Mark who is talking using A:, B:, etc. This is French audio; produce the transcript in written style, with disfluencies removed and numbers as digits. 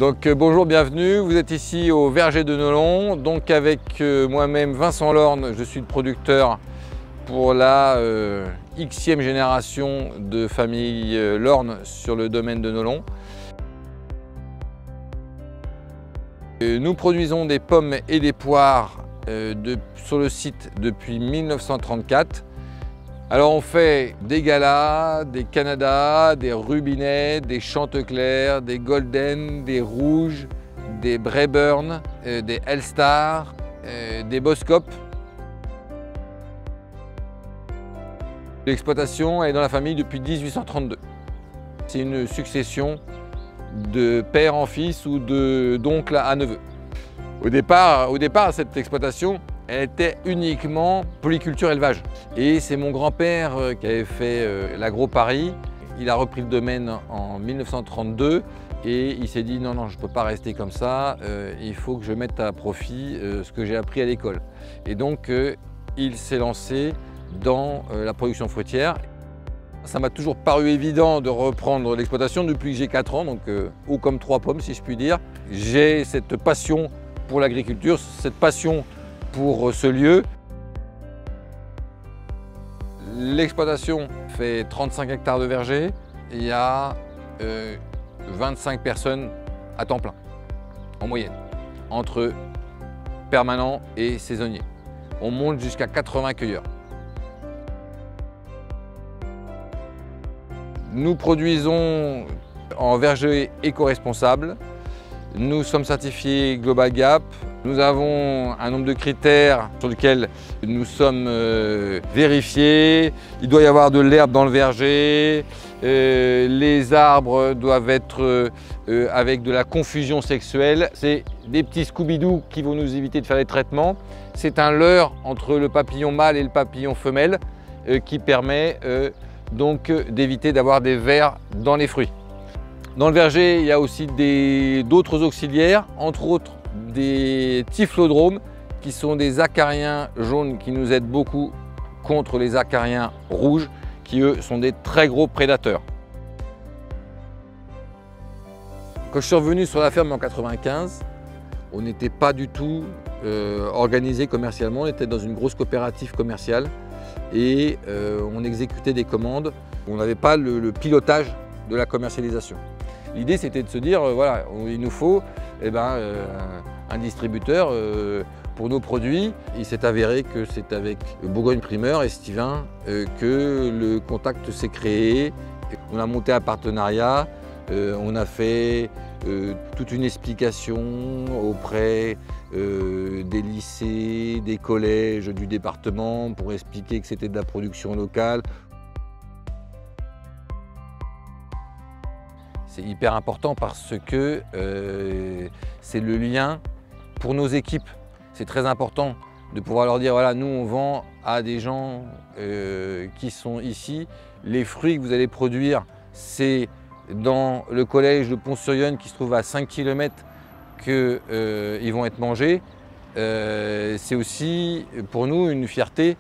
A: Bonjour, bienvenue. Vous êtes ici au verger de Nollon. Donc avec moi-même Vincent Lorne, je suis le producteur pour la Xème génération de famille Lorne sur le domaine de Nollon. Nous produisons des pommes et des poires sur le site depuis 1934. Alors on fait des galas, des canadas, des rubinets, des chanteclers, des golden, des rouges, des Braeburn, des Elstar, des Boskop. L'exploitation est dans la famille depuis 1832. C'est une succession de père en fils ou d'oncle à neveu. Au départ, cette exploitation, elle était uniquement polyculture élevage. Et c'est mon grand-père qui avait fait l'Agro-Paris. Il a repris le domaine en 1932 et il s'est dit non, je ne peux pas rester comme ça, il faut que je mette à profit ce que j'ai appris à l'école. Et donc il s'est lancé dans la production fruitière. Ça m'a toujours paru évident de reprendre l'exploitation depuis que j'ai 4 ans, donc haut comme 3 pommes si je puis dire. J'ai cette passion pour l'agriculture, cette passion pour ce lieu. L'exploitation fait 35 hectares de verger. Il y a 25 personnes à temps plein, en moyenne, entre permanents et saisonniers. On monte jusqu'à 80 cueilleurs. Nous produisons en verger éco-responsable. Nous sommes certifiés Global Gap. Nous avons un nombre de critères sur lesquels nous sommes vérifiés. Il doit y avoir de l'herbe dans le verger. Les arbres doivent être avec de la confusion sexuelle. C'est des petits Scooby-Doo qui vont nous éviter de faire les traitements. C'est un leurre entre le papillon mâle et le papillon femelle qui permet donc d'éviter d'avoir des vers dans les fruits. Dans le verger, il y a aussi d'autres auxiliaires, entre autres des typhlodromes qui sont des acariens jaunes qui nous aident beaucoup contre les acariens rouges qui eux sont des très gros prédateurs. Quand je suis revenu sur la ferme en 1995, on n'était pas du tout organisé commercialement, on était dans une grosse coopérative commerciale et on exécutait des commandes. On n'avait pas le pilotage de la commercialisation. L'idée c'était de se dire, voilà, il nous faut un distributeur pour nos produits. Il s'est avéré que c'est avec Bourgogne Primeur et Stivin que le contact s'est créé. On a monté un partenariat, on a fait toute une explication auprès des lycées, des collèges du département pour expliquer que c'était de la production locale. C'est hyper important parce que c'est le lien pour nos équipes. C'est très important de pouvoir leur dire, voilà, nous on vend à des gens qui sont ici. Les fruits que vous allez produire, c'est dans le collège de Pont-sur-Yonne qui se trouve à 5 km qu'ils vont être mangés. C'est aussi pour nous une fierté